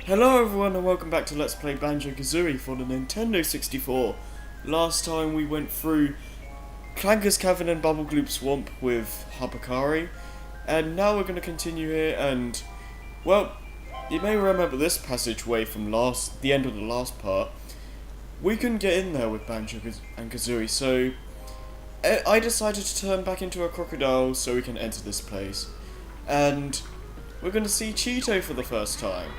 Hello everyone and welcome back to Let's Play Banjo Kazooie for the Nintendo 64. Last time we went through Clanker's Cavern and Bubble Gloop Swamp with Hapakari, and now we're going to continue here and, well, you may remember this passageway from the end of the last part. We couldn't get in there with Banjo and Kazooie, so I decided to turn back into a crocodile so we can enter this place. And we're going to see Cheeto for the first time.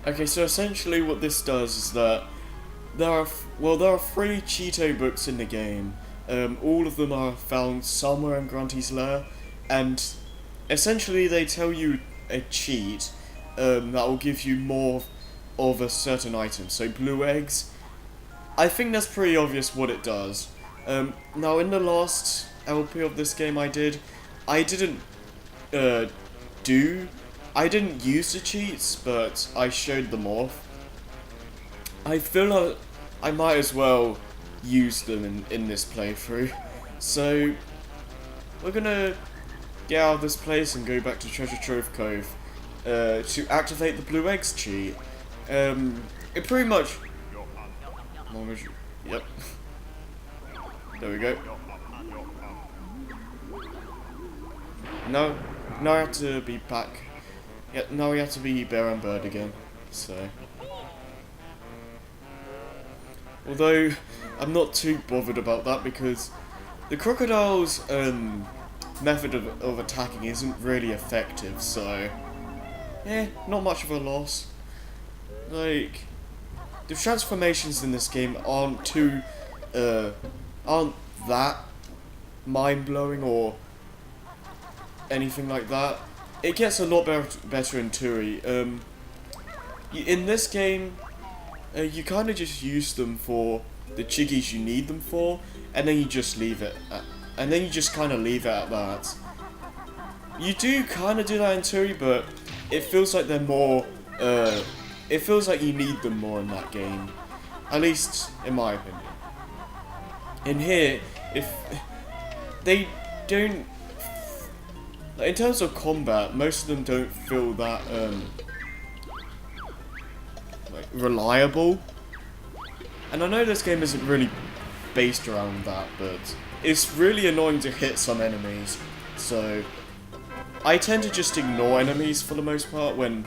Okay, so essentially what this does is that there are three Cheeto books in the game. All of them are found somewhere in Grunty's lair, and essentially they tell you a cheat that will give you more of a certain item. So blue eggs, I think that's pretty obvious what it does. Now in the last LP of this game I didn't I didn't use the cheats, but I showed them off. I feel like I might as well use them in this playthrough. So, we're gonna get out of this place and go back to Treasure Trove Cove to activate the blue eggs cheat. It pretty much... Yep. There we go. Now I have to be back. Yeah, now we have to be Bear and Bird again, so... Although, I'm not too bothered about that because the crocodile's method of attacking isn't really effective, so... not much of a loss. Like, the transformations in this game aren't that mind-blowing or anything like that. It gets a lot better in Turi. In this game, you kind of just use them for the chiggies you need them for, and then you just leave it. And then you just kind of leave it at that. You do kind of do that in Turi, but it feels like they're more. It feels like you need them more in that game, at least in my opinion. In here, if they don't. In terms of combat, most of them don't feel that like reliable. And I know this game isn't really based around that, but it's really annoying to hit some enemies. So I tend to just ignore enemies for the most part when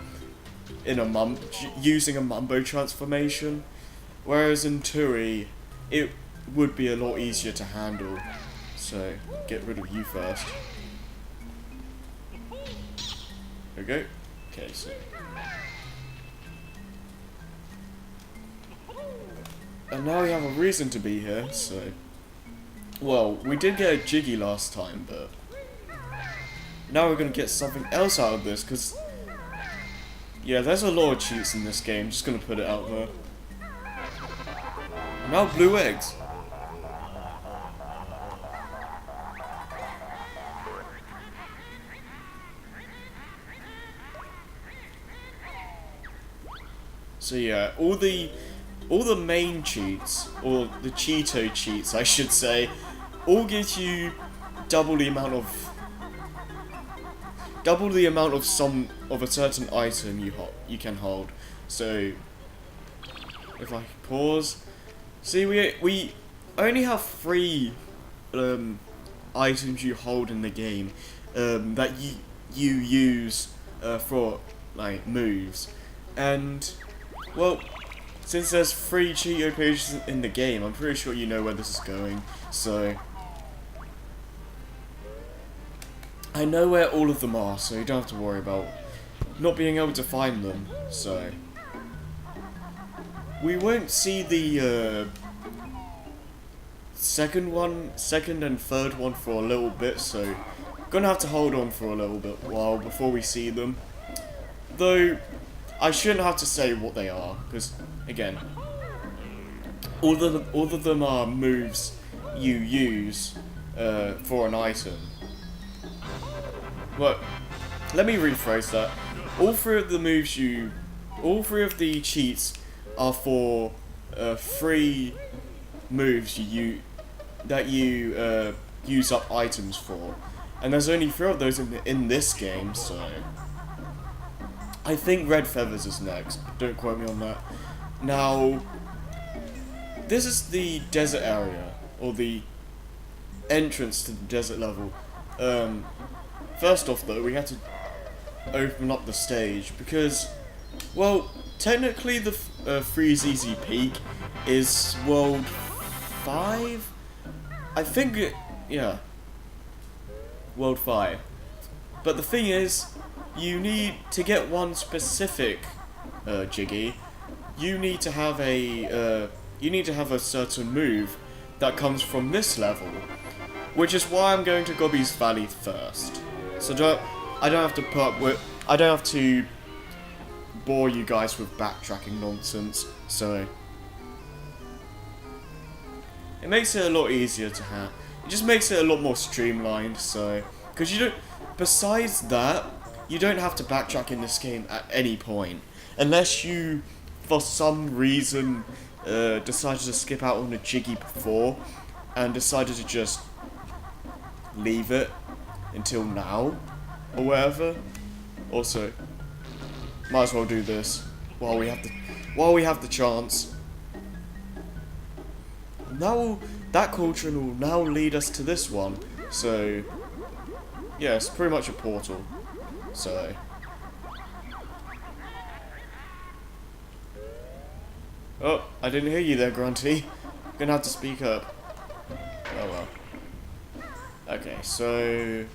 using a Mumbo transformation. Whereas in Turi, it would be a lot easier to handle. So get rid of you first. There we go. Okay, so... And now we have a reason to be here, so... Well, we did get a Jiggy last time, but... Now we're gonna get something else out of this, because... Yeah, there's a lot of cheats in this game, just gonna put it out there. And now blue eggs. So yeah, all the main cheats, or the Cheeto cheats I should say, all give you double the amount of a certain item you can hold. So if I pause, see we only have 3 items you hold in the game that you use for like moves. And well, since there's 3 Cheeto pages in the game, I'm pretty sure you know where this is going, so... I know where all of them are, so you don't have to worry about not being able to find them, so... We won't see the, second and third one for a little bit, so Gonna have to hold on for a little bit while before we see them. Though, I shouldn't have to say what they are, because, again, all of them are moves you use for an item. Well, let me rephrase that. All three of the cheats are for free moves that you use up items for, and there's only 3 of those in this game. So I think Red Feathers is next. Don't quote me on that. Now, this is the desert area, or the entrance to the desert level. First off, though, we had to open up the stage because, well, technically the Freeze Easy Peak is World 5? I think yeah. World 5. But the thing is, you need to get one specific Jiggy, you need to have a certain move that comes from this level, which is why I'm going to Gobi's Valley first. So I don't have to bore you guys with backtracking nonsense. So it makes it a lot easier to have. It just makes it a lot more streamlined. So because besides that, you don't have to backtrack in this game at any point, unless you, for some reason, decided to skip out on a Jiggy before and decided to just leave it until now or whatever. Also, might as well do this while we have the chance. Now that cauldron will now lead us to this one. So yeah, it's pretty much a portal. So oh, I didn't hear you there, Grunty. Gonna have to speak up. Oh well. Okay, so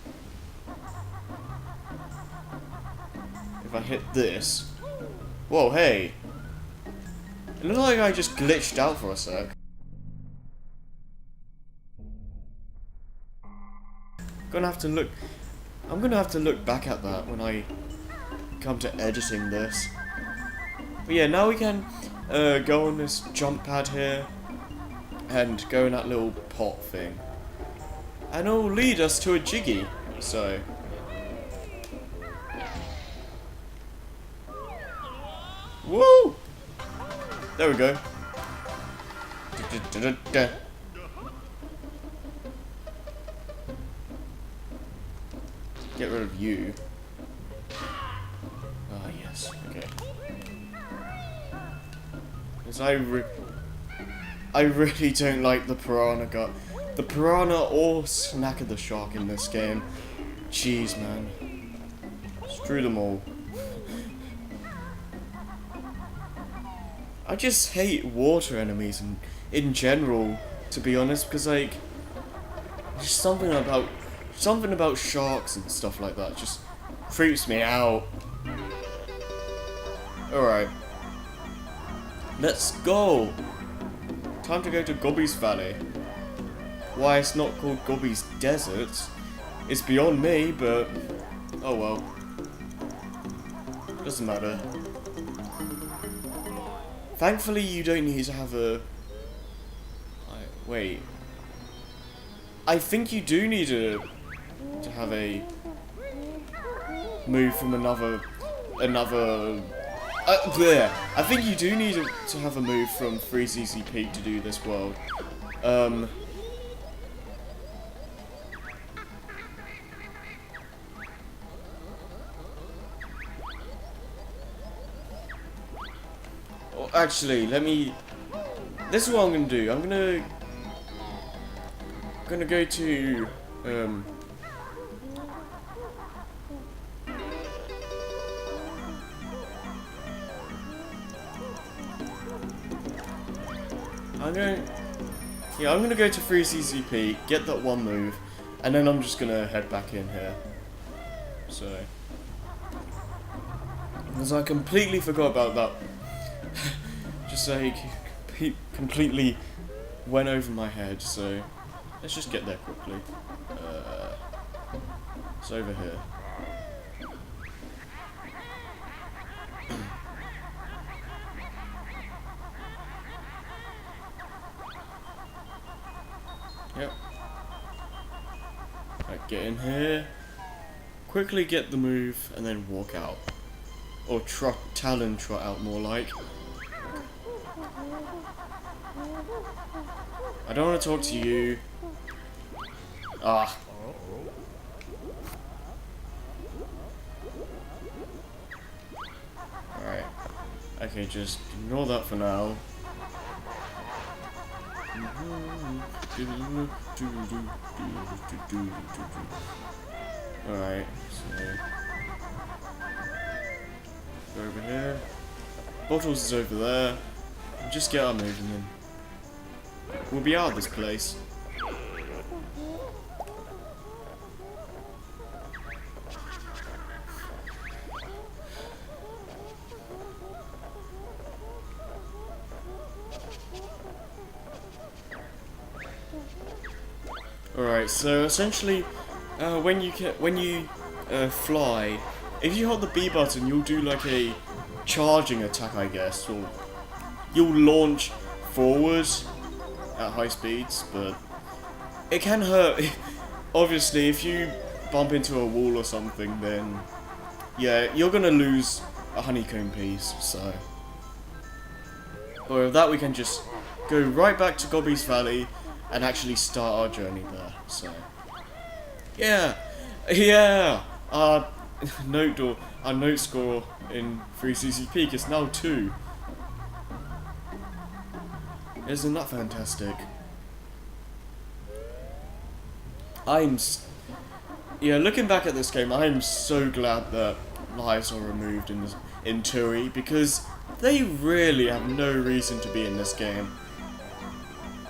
if I hit this, whoa, hey! It looked like I just glitched out for a sec. I'm gonna have to look back at that when I come to editing this. But yeah, now we can go on this jump pad here and go in that little pot thing, and it'll lead us to a Jiggy. So woo! There we go. Get rid of you. Ah, yes. Okay. Because I really don't like the piranha the piranha or Snacker the Shark in this game. Jeez, man. Screw them all. I just hate water enemies in general, to be honest, because like just something about sharks and stuff like that just creeps me out. Alright. Let's go! Time to go to Gobi's Valley. Why it's not called Gobi's Desert is beyond me, but oh well. Doesn't matter. Thankfully, you don't need to have a... Wait. I think you do need to have a move from another... There. I think you do need to have a move from Freeze Easy Peak to do this world. Actually, this is what I'm gonna do. I'm gonna go to I'm gonna go to Freeze Easy Peak, get that one move, and then I'm just gonna head back in here. So, because I completely forgot about that. Just like completely went over my head. So let's just get there quickly. It's over here. Yep. Right, get in here. Quickly get the move and then walk out. Or talon trot out more like. I don't want to talk to you. Ah. Alright. Okay, just ignore that for now. Alright, so go over here. Bottles is over there. Just get our moving in. We'll be out of this place. Alright, so essentially, when you fly, if you hold the B button, you'll do like a charging attack, I guess, or you'll launch forwards at high speeds, but it can hurt. Obviously, if you bump into a wall or something, then yeah, you're gonna lose a honeycomb piece. So, but with that, we can just go right back to Gobi's Valley and actually start our journey there. So, yeah, our note score in 3CC Peak is now 2. Isn't that fantastic? Looking back at this game, I'm so glad that lives are removed in Turi, because they really have no reason to be in this game.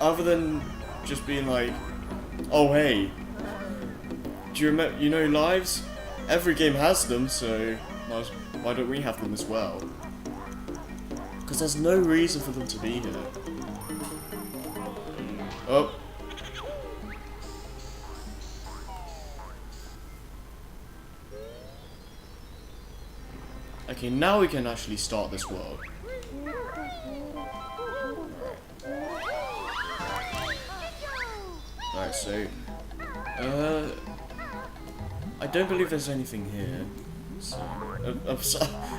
Other than just being like, oh hey, do you remember, you know, lives? Every game has them, so why don't we have them as well? Because there's no reason for them to be here. Oh. Okay, now we can actually start this world. Alright, so I don't believe there's anything here. So,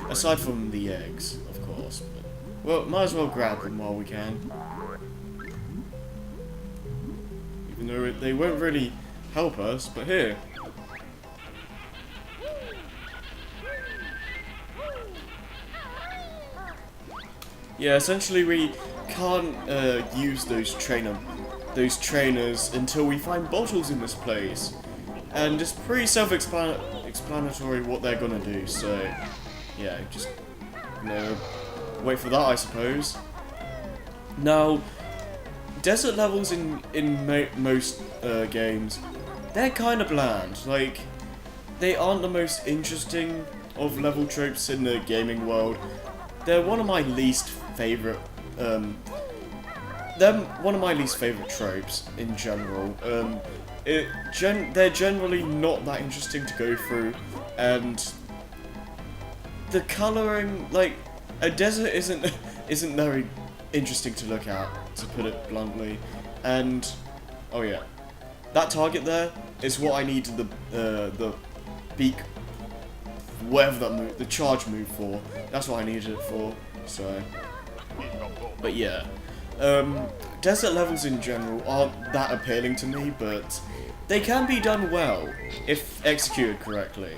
aside from the eggs, of course. But, well, might as well grab them while we can. Even though they won't really help us, but here. Yeah, essentially we can't use those trainers until we find bottles in this place. And it's pretty self-explanatory what they're gonna do, so yeah, just wait for that, I suppose. Now, desert levels in most games, they're kind of bland. Like, they aren't the most interesting of level tropes in the gaming world. They're one of my least favorite. They're one of my least favorite tropes in general. They're generally not that interesting to go through, and the coloring, like, a desert isn't very interesting to look at, to put it bluntly. And oh yeah, that target there is what I need the beak, whatever that move, the charge move for. That's what I needed it for. So, but yeah, desert levels in general aren't that appealing to me, but they can be done well if executed correctly.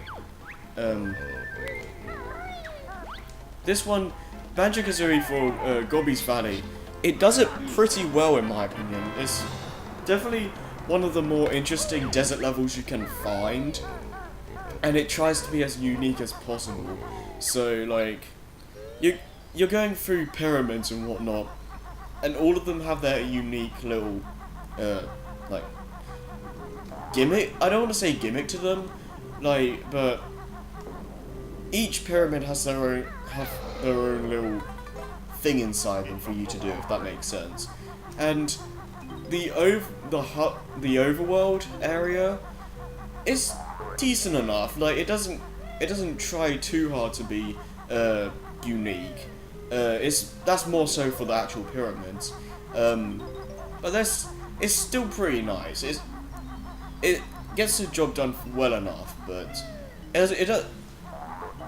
This one, Banjo Kazooie for Gobi's Valley, it does it pretty well in my opinion. It's definitely one of the more interesting desert levels you can find, and it tries to be as unique as possible. So like, you're going through pyramids and whatnot, and all of them have their unique little like gimmick. I don't want to say gimmick to them, like, but each pyramid has their own little thing inside them for you to do, if that makes sense. And the overworld area is decent enough. Like it doesn't try too hard to be unique. That's more so for the actual pyramids. But it's still pretty nice. It gets the job done well enough, but the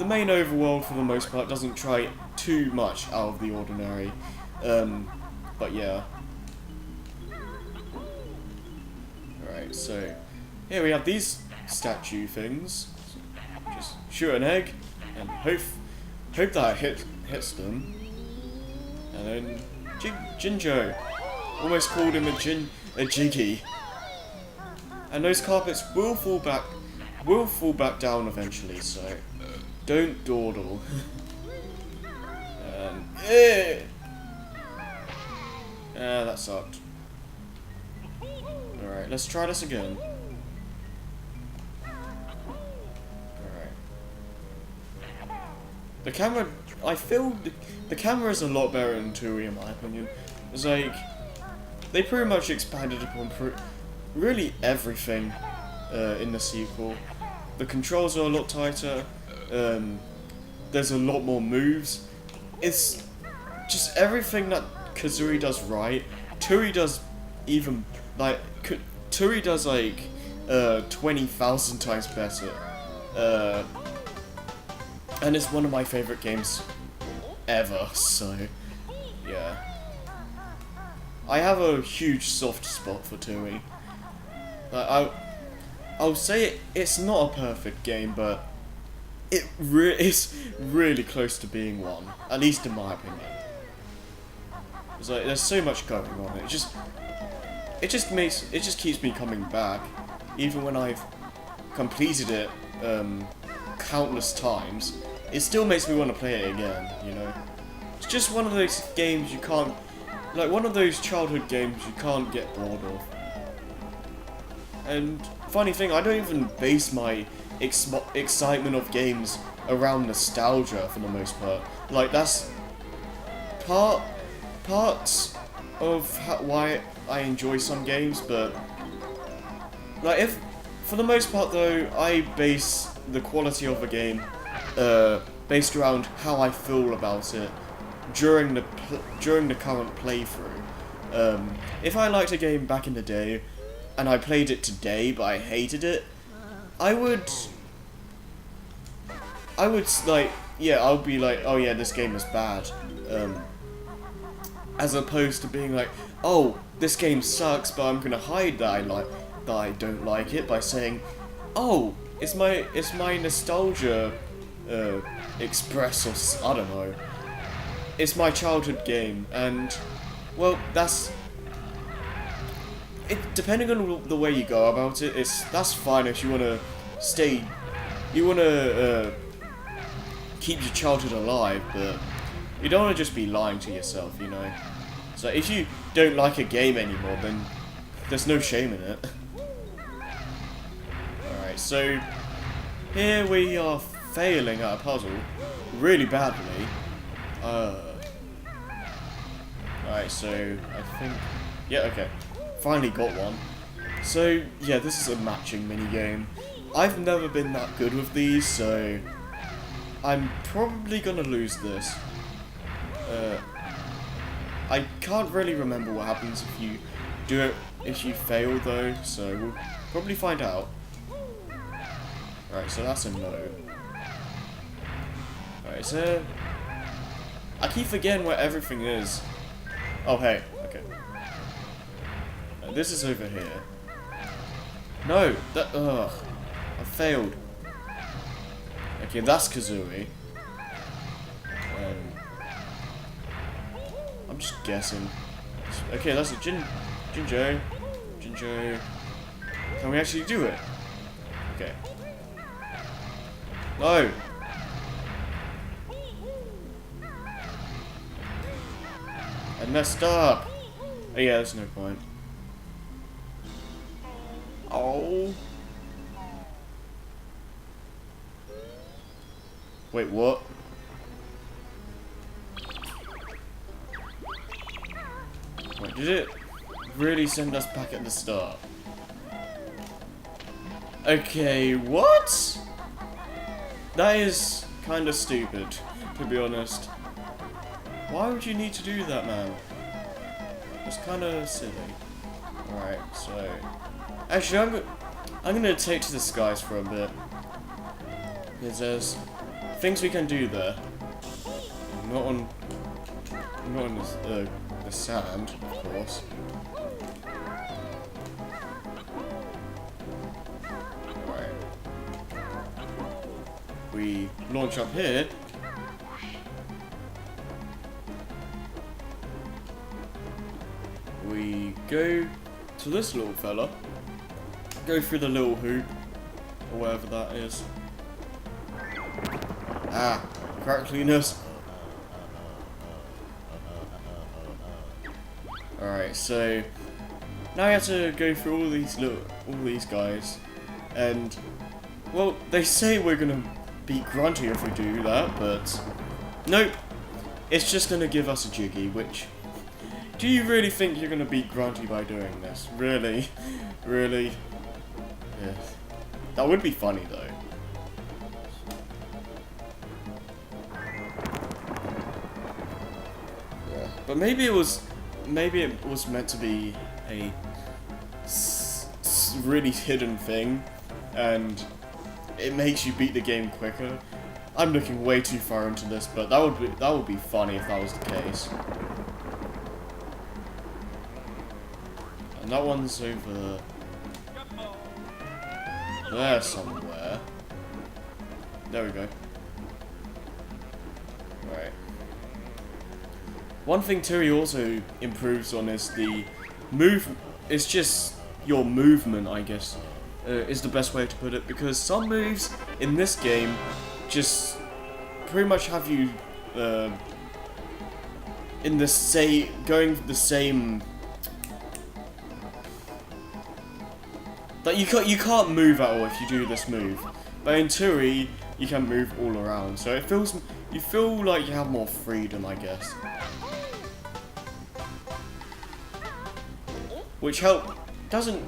main overworld for the most part doesn't try too much out of the ordinary. But yeah. Alright, so here we have these statue things. Just shoot an egg and hope that hits them. And then Jinjo. Almost called him a Jiggy. And those carpets will fall back down eventually, so don't dawdle. That sucked. Alright, let's try this again. Alright. The camera, I feel the camera is a lot better in Tui in my opinion. It's like, they pretty much expanded upon really everything in the sequel. The controls are a lot tighter, there's a lot more moves. It's just everything that Kazooie does right. Tui does even, like, Tui does like 20,000 times better. And it's one of my favourite games ever, so yeah. I have a huge soft spot for Tui. Like, I'll say it's not a perfect game, but it's really close to being one, at least in my opinion. It's like there's so much going on. It just keeps me coming back, even when I've completed it countless times. It still makes me want to play it again. You know, it's just one of those games you can't, like one of those childhood games you can't get bored of. And funny thing, I don't even base my excitement of games around nostalgia for the most part. Like that's parts of why I enjoy some games, but like for the most part though, I base the quality of a game based around how I feel about it during the current playthrough. If I liked a game back in the day and I played it today but I hated it, I would like, yeah, I'll be like, oh yeah, this game is bad, as opposed to being like, oh, this game sucks, but I'm gonna hide that I don't like it by saying, oh, it's my nostalgia express, or I don't know, it's my childhood game, and well, that's it. Depending on the way you go about it, that's fine if you wanna keep your childhood alive, but you don't want to just be lying to yourself, you know. So if you don't like a game anymore, then there's no shame in it. Alright, so here we are failing at a puzzle really badly. Alright, so I think, yeah, okay, finally got one. So yeah, this is a matching minigame. I've never been that good with these, so I'm probably gonna lose this. I can't really remember what happens if you fail though, so we'll probably find out. Alright, so that's a no. Alright, so I keep forgetting where everything is. Oh hey, okay. This is over here. No, I failed. Okay, that's Kazooie. I'm just guessing. Okay, that's a Jinjo. Can we actually do it? Okay. No! I messed up! Oh yeah, there's no point. Oh! Wait, what? Wait, did it really send us back at the start? Okay, what? That is kind of stupid, to be honest. Why would you need to do that, man? It's kind of silly. Alright, so... Actually, I'm gonna take to the skies for a bit. Because there's things we can do there. Not on the sand, of course. Alright. We launch up here. We go to this little fella. Go through the little hoop. Or whatever that is. Ah, crackliness. Alright, so now we have to go through all these guys, and well, they say we're gonna beat Grunty if we do that, but nope, it's just gonna give us a Jiggy. Which, do you really think you're gonna beat Grunty by doing this? Really, really? Yeah. That would be funny though. Yeah, but maybe it was meant to be a really hidden thing, and it makes you beat the game quicker. I'm looking way too far into this, but that would be funny if that was the case. And that one's over there somewhere. There we go. Right. One thing Turi also improves on is the move. It's just your movement, I guess, is the best way to put it. Because some moves in this game just pretty much have you in the going the same. Like you can't move at all if you do this move. But in Turi, you can move all around. So you feel like you have more freedom, I guess. Which doesn't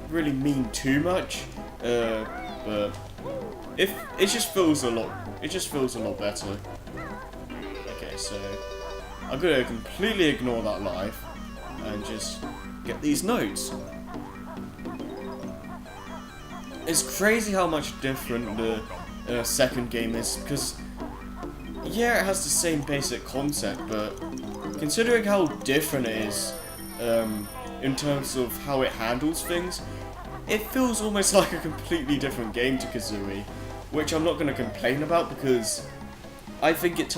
really mean too much, but it just feels a lot better. Okay, so I'm gonna completely ignore that life and just get these notes. It's crazy how much different the second game is, because yeah, it has the same basic concept, but considering how different it is in terms of how it handles things, it feels almost like a completely different game to Kazooie, which I'm not going to complain about because I think it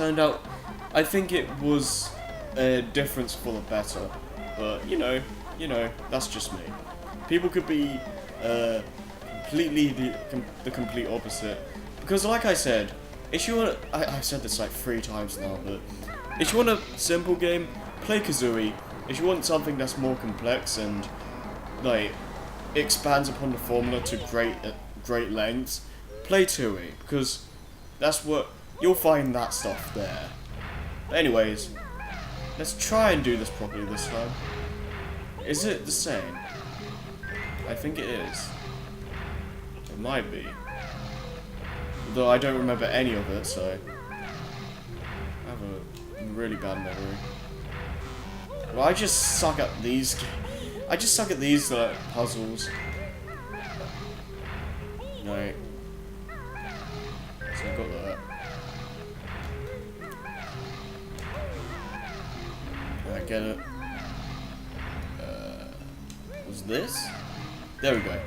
was a difference for the better. But you know, that's just me. People could be completely the complete opposite, because like I said, if you want, I've said this like 3 times now, but if you want a simple game, play Kazooie. If you want something that's more complex and like expands upon the formula to great lengths, play Turi, because that's what you'll find, that stuff there. But anyways, let's try and do this properly this time. Is it the same? I think it is. It might be. Though I don't remember any of it, so I have a really bad memory. Well, I just suck at these. I just suck at these puzzles. No. So I got that. I get it. Was this? There we go.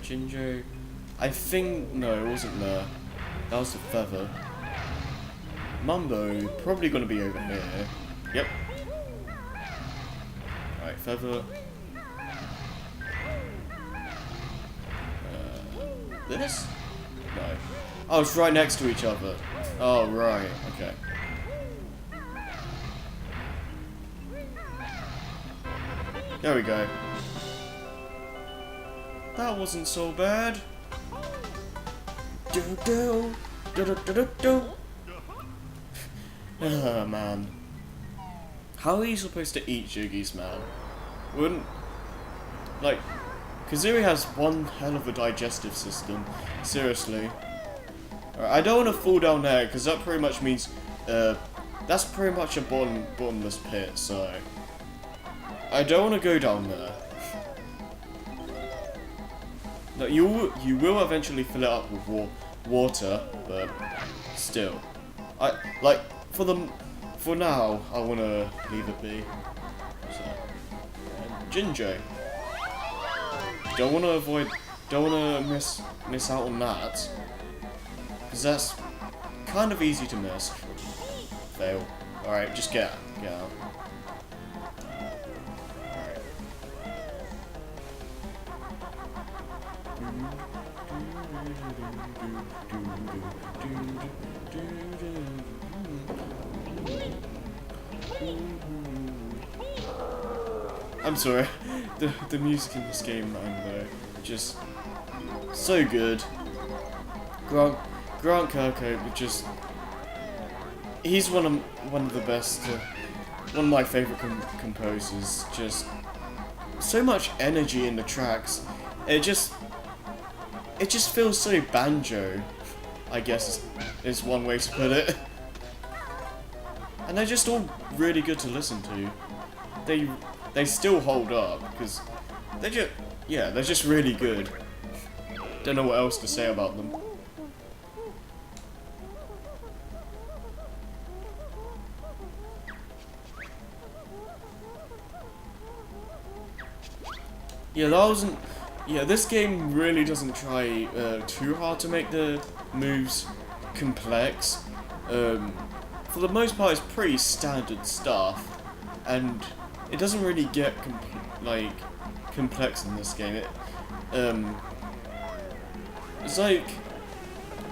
Jinjo. I think no, it wasn't there. That was the feather. Mumbo probably gonna be over here. Yep. Alright, feather. This? No. Oh, it's right next to each other. Oh, right. Okay. There we go. That wasn't so bad. Oh, man. How are you supposed to eat Jiggies, man? Wouldn't... Like, Kazooie has one hell of a digestive system. Seriously. Alright, I don't want to fall down there, because that pretty much means, that's pretty much a bottomless pit, so... I don't want to go down there. No, you will eventually fill it up with water, but still. For now, I want to leave it be. So, Jinjo. Don't want to miss out on that. Because that's kind of easy to miss. Fail. Alright, just get out. Alright. I'm sorry, the music in this game, man, though, just so good. Grant Kirkhope, just he's one of the best, one of my favorite composers. Just so much energy in the tracks. It just feels so banjo, I guess is one way to put it. And they're just all really good to listen to. They still hold up because they're just really good. Don't know what else to say about them. This game really doesn't try too hard to make the moves complex. For the most part, it's pretty standard stuff, and it doesn't really get complex in this game. It's like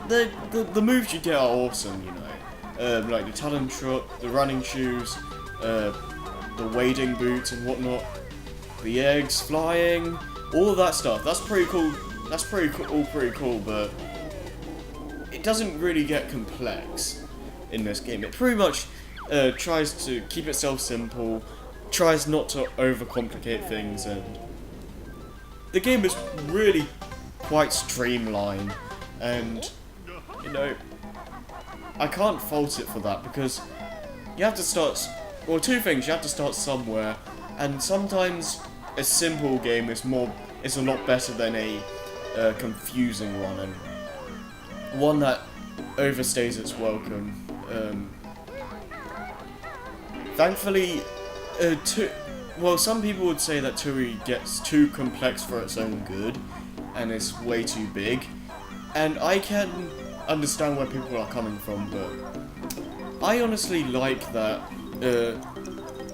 the moves you get are awesome, you know, like the talon trot, the running shoes, the wading boots and whatnot, the eggs flying, all of that stuff. That's pretty cool. That's all pretty cool, but it doesn't really get complex in this game. It pretty much tries to keep itself simple, tries not to overcomplicate things, and the game is really quite streamlined, and you know, I can't fault it for that, because you have to start, well, two things: you have to start somewhere, and sometimes a simple game is a lot better than a confusing one, and one that overstays its welcome. Thankfully, some people would say that Turi gets too complex for its own good, and it's way too big, and I can understand where people are coming from, but I honestly like that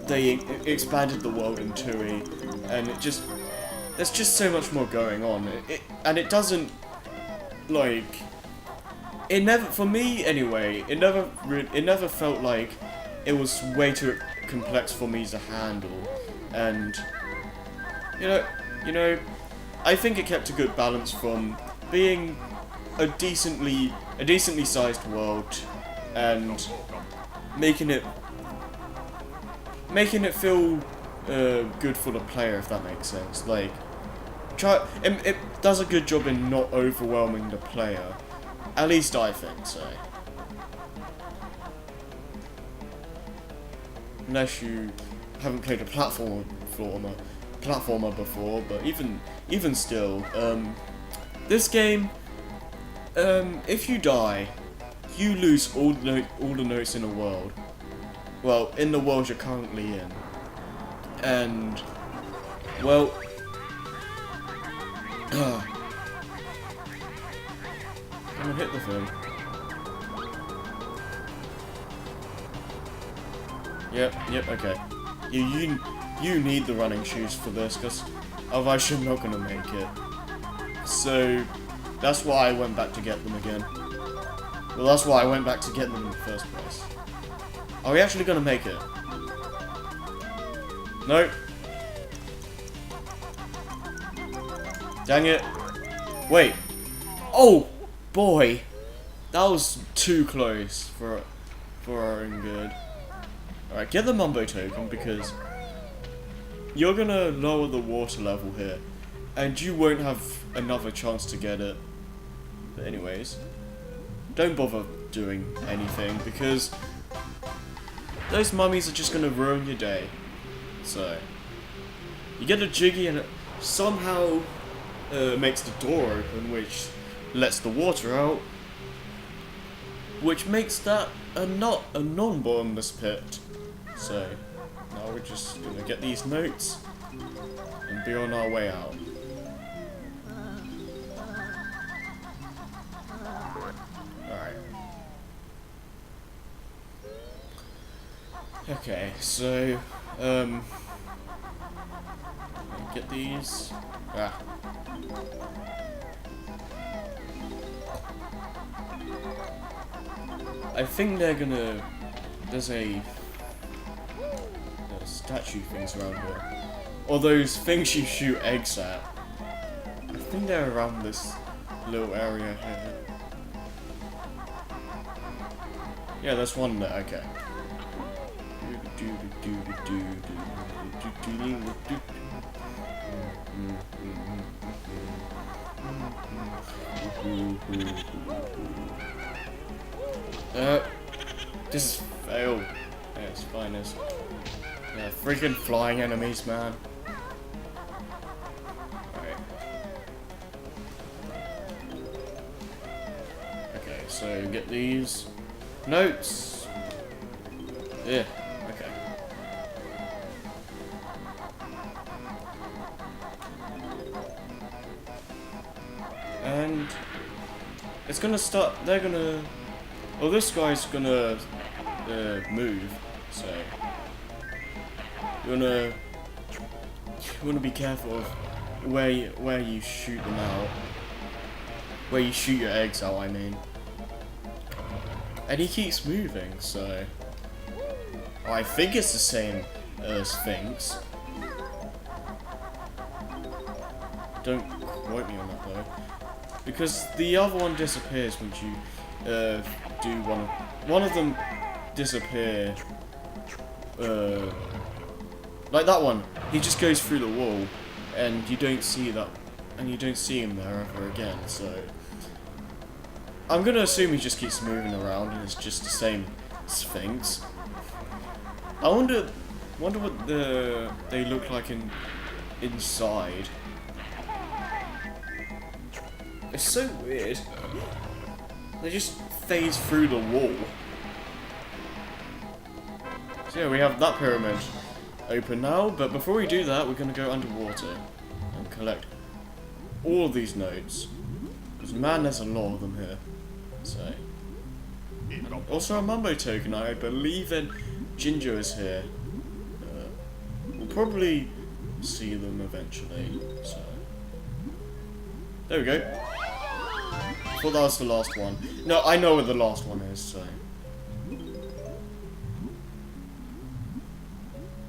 they expanded the world in Turi, and there's just so much more going on, and it doesn't, it never, for me anyway, it never felt like it was way too complex for me to handle, and you know, I think it kept a good balance from being a decently sized world and making it feel good for the player, if that makes sense. Like, it does a good job in not overwhelming the player. At least I think so. Unless you haven't played a platformer before, but even still, this game, if you die, you lose all the notes in the world. Well, in the world you're currently in, and well, come on, hit the thing. Yep, okay. You need the running shoes for this, because otherwise you're not gonna make it. So, that's why I went back to get them again. Well, that's why I went back to get them in the first place. Are we actually gonna make it? No. Dang it. Wait. Oh, boy. That was too close for our own good. Alright, get the Mumbo token, because you're gonna lower the water level here. and you won't have another chance to get it. But anyways, don't bother doing anything, because those mummies are just gonna ruin your day. So, you get a jiggy and it somehow makes the door open, which lets the water out, which makes that a non-bottomless pit. So, now we're just gonna get these notes and be on our way out. Alright. Okay, so, get these. I think they're gonna. There's statue things around here. Or those things you shoot eggs at. I think they're around this little area here. Yeah, there's one there, okay. This is fail. Yeah, it's fine. Yeah, freaking flying enemies, man. Alright. Okay, so get these notes. Yeah, okay. And it's gonna start. They're gonna. Well, this guy's gonna move. So you wanna be careful of where you shoot them out. Where you shoot your eggs out, I mean. And he keeps moving, so I think it's the same as Sphinx. Don't quote me on that though, because the other one disappears once you do one of them disappear. Like that one, he just goes through the wall, and you don't see that, and you don't see him there ever again. So I'm gonna assume he just keeps moving around, and it's just the same Sphinx. I wonder what they look like inside. It's so weird. They just phase through the wall. So yeah, we have that pyramid open now, but before we do that, we're going to go underwater and collect all of these notes. Because man, there's a lot of them here. So, also a Mumbo token, I believe in Ginger is here. We'll probably see them eventually, so. There we go. Thought that was the last one. No, I know what the last one is, so.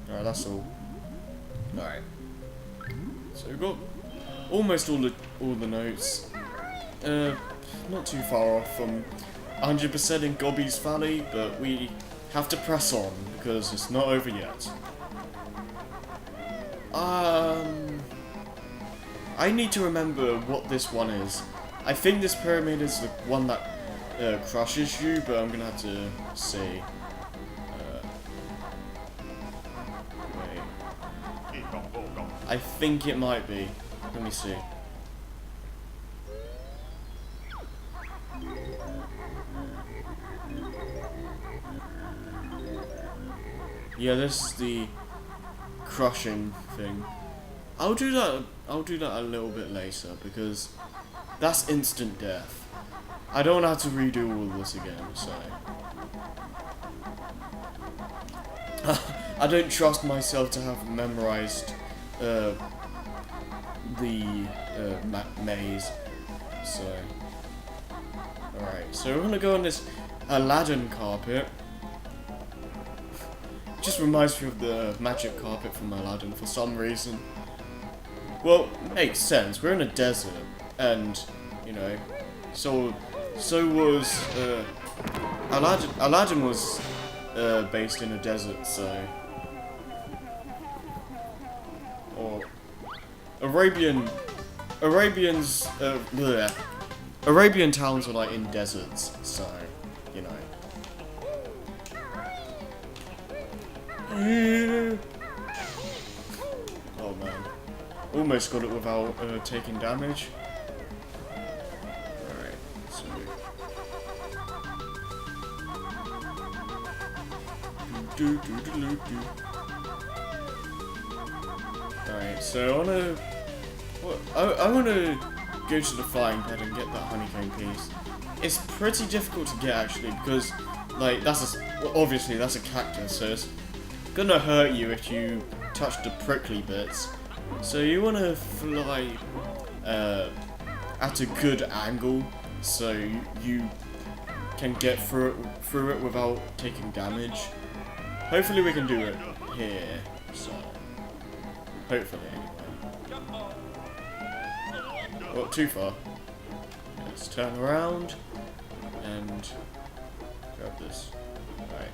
Alright, that's all. Alright. So we've got almost all the notes. Not too far off from 100% in Gobi's Valley, but we have to press on because it's not over yet. I need to remember what this one is. I think this pyramid is the one that crushes you, but I'm gonna have to see. Wait. I think it might be. Let me see. Yeah, this is the crushing thing. I'll do that a little bit later because that's instant death. I don't have to redo all this again, so I don't trust myself to have memorized the maze. So alright, so we're gonna go on this Aladdin carpet. It just reminds me of the magic carpet from Aladdin for some reason. Well, makes sense. We're in a desert, and you know, so was Aladdin. Aladdin was based in a desert, so or Arabian Arabians, bleh. Arabian towns are like in deserts, so, you know. Oh man. Almost got it without taking damage. Alright, so... Alright, so I wanna go to the flying pad and get that honeycomb piece. It's pretty difficult to get actually because, like, obviously that's a cactus, so it's gonna hurt you if you touch the prickly bits. So you wanna fly at a good angle so you can get through it without taking damage. Hopefully we can do it here. So hopefully anyway. Oh, too far. Let's turn around and grab this. Alright.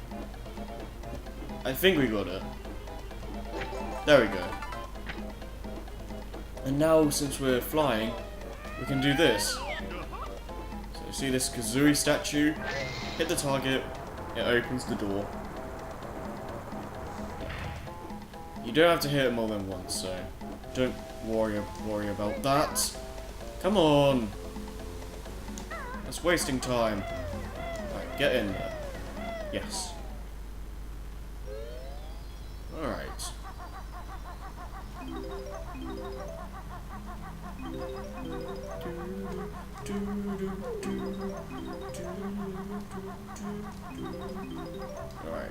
I think we got it. There we go. And now, since we're flying, we can do this. So, see this Kazooie statue? Hit the target, it opens the door. You don't have to hit it more than once, so don't worry about that. Come on! That's wasting time. Right, get in there. Yes. Alright. Alright.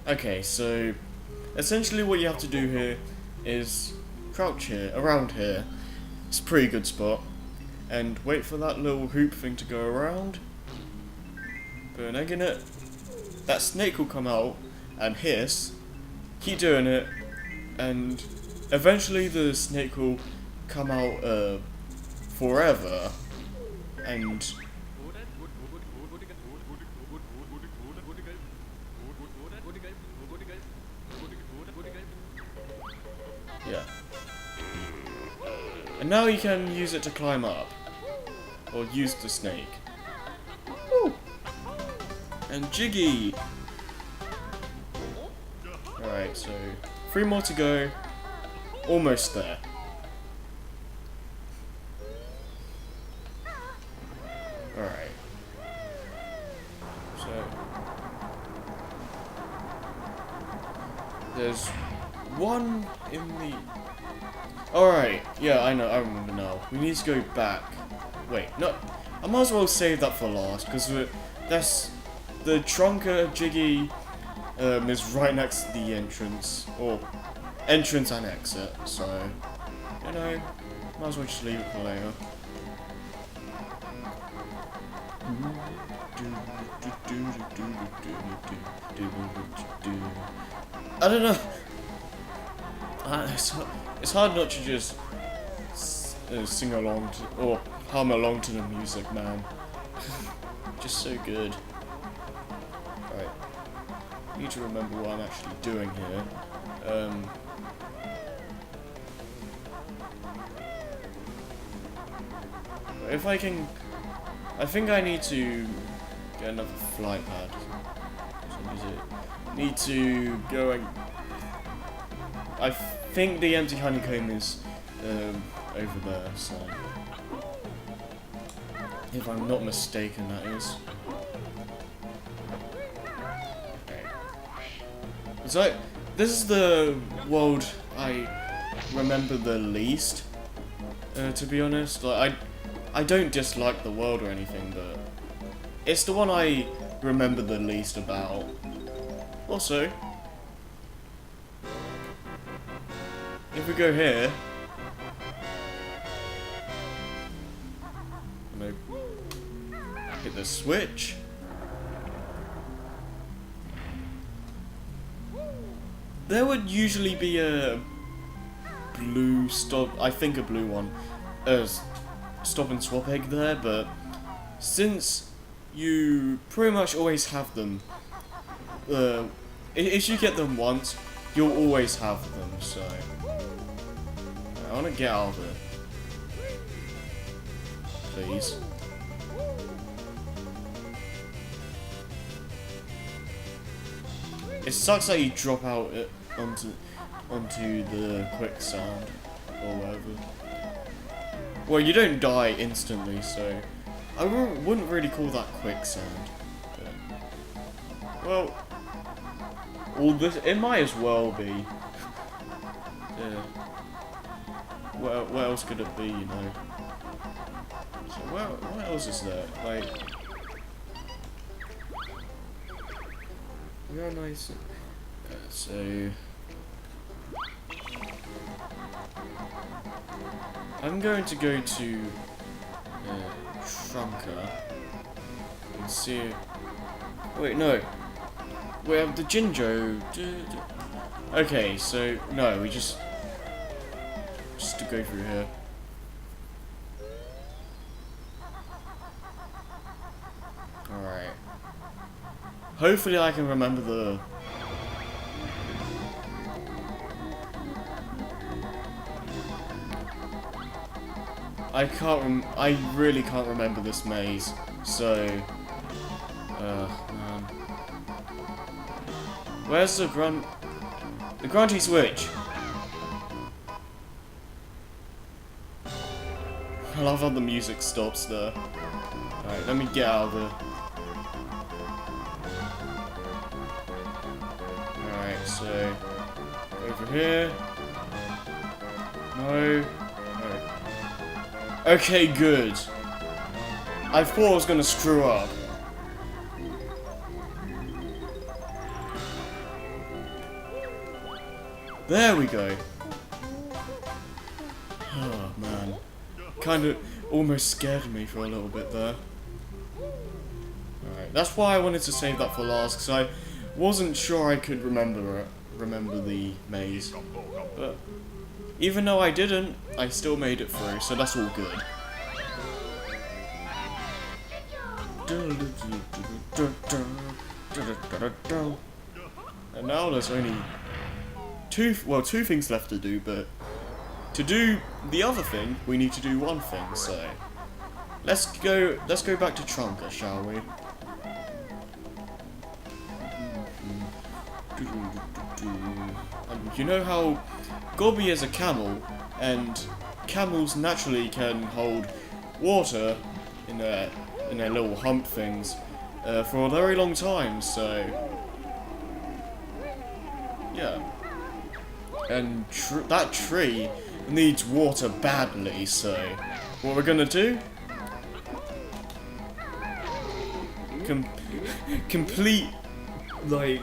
Okay, so essentially what you have to do here is crouch here, around here. It's a pretty good spot. And wait for that little hoop thing to go around. Put an egg in it. That snake will come out and hiss. Keep doing it. And eventually the snake will come out forever. And yeah. And now you can use it to climb up. Or use the snake. Woo! And Jiggy! Alright, so 3 more to go. Almost there. Alright. So there's one in the... Alright, yeah, I know, I remember now. We need to go back. Wait, no, I might as well save that for last, because that's... The Trunker Jiggy is right next to the entrance, or entrance and exit, so, you know, might as well just leave it for later. I don't know. It's hard not to just sing along to, or hum along to the music, man. Just so good. Right. Need to remember what I'm actually doing here. If I can... I think I need to get another flight pad. So need to go and... I think the empty honeycomb is over there, so... If I'm not mistaken, that is. Okay. So, this is the world I remember the least, to be honest. Like, I don't dislike the world or anything, but it's the one I remember the least about. Also, if we go here, I'm gonna hit the switch. There would usually be a blue I think a blue one, stop and swap egg there, but since you pretty much always have them, if you get them once, you'll always have them, so I want to get out of it. Please. It sucks that you drop out onto the quicksand or whatever. Well, you don't die instantly, so I wouldn't really call that quicksand. But, well, it might as well be. Yeah. What else could it be, you know? So what else is there? Like, very nice. So I'm going to go to Trunker and see. Wait, no. We have the Jinjo. Okay, so no, we just to go through here. Alright. Hopefully I can remember the... I really can't remember this maze, so... man. Where's the Grunty switch? I love how the music stops there. Alright, let me get out of there. Alright, so over here. No. Okay, good. I thought I was gonna screw up. There we go. Oh man. Kinda almost scared me for a little bit there. Alright, that's why I wanted to save that for last, because I wasn't sure I could remember the maze. But even though I didn't, I still made it through, so that's all good. And now there's only two things left to do, but to do the other thing, we need to do one thing, so let's go back to Trunker, shall we? And you know how Gobi is a camel, and camels naturally can hold water in their little hump things for a very long time, so yeah. And that tree needs water badly, so what we're gonna do? Complete, like,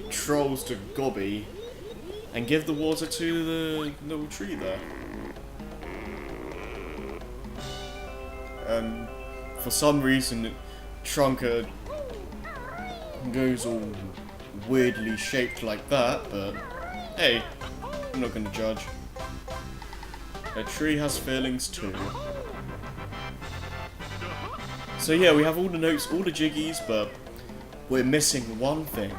trolls to Gobi and give the water to the little tree there. And for some reason, Trunker goes all weirdly shaped like that, but hey, I'm not gonna judge. A tree has feelings too. So yeah, we have all the notes, all the jiggies, but we're missing one thing,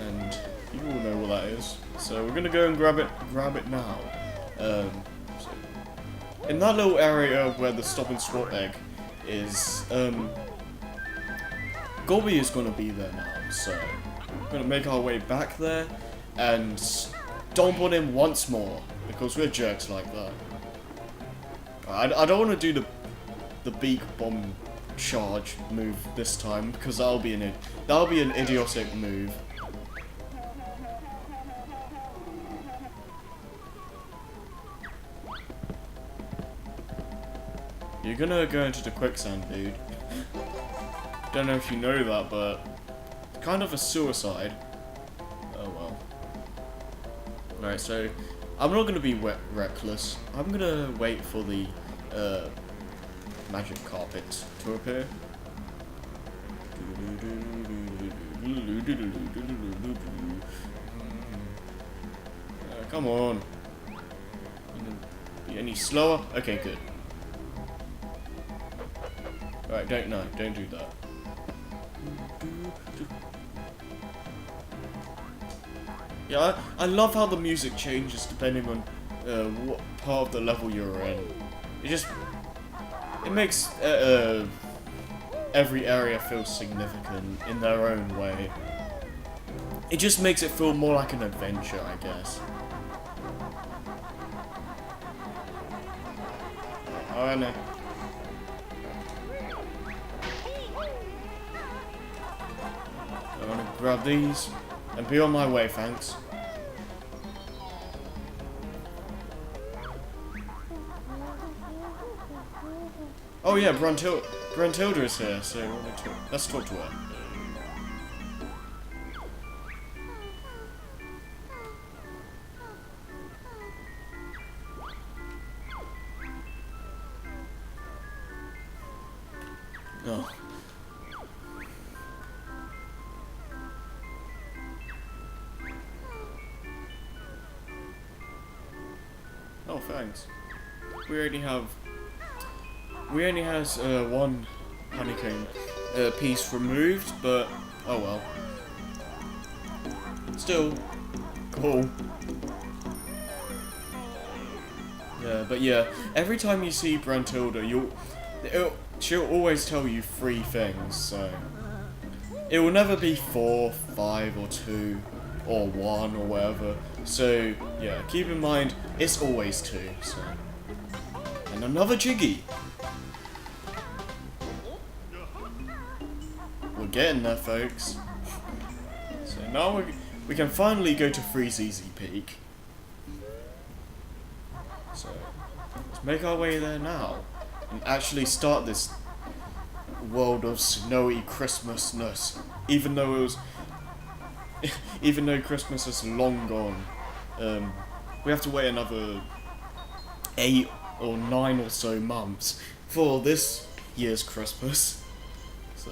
and you all know what that is. So we're gonna go and grab it now. So in that little area where the stop and swap egg is, Gobi is gonna be there now. So we're gonna make our way back there and stomp on him once more, because we're jerks like that. I don't want to do the beak bomb charge move this time, because that'll be an idiotic move. You're gonna go into the quicksand, dude. Don't know if you know that, but it's kind of a suicide. Oh well. Alright, so I'm not gonna be reckless. I'm gonna wait for the magic carpet to appear. Come on. Any slower? Okay, good. Alright, don't do that. Yeah, I love how the music changes depending on what part of the level you're in. It makes every area feel significant in their own way. It just makes it feel more like an adventure, I guess. Oh, I know. I'm gonna grab these and be on my way, thanks. Oh yeah, Bruntilda is here, so let's talk to her. Oh. Oh, thanks. We only has one honeycomb piece removed, but oh well. Still cool. Yeah, but yeah, every time you see Bruntilda, she'll always tell you 3 things, so it will never be 4, 5, or 2, or 1, or whatever. So yeah, keep in mind it's always 2. So, and another Jiggy. We're getting there, folks. So now we can finally go to Freezeezy Peak. So let's make our way there now and actually start this world of snowy Christmasness. Even though Christmas is long gone, we have to wait another 8 or 9 or so months for this year's Christmas. So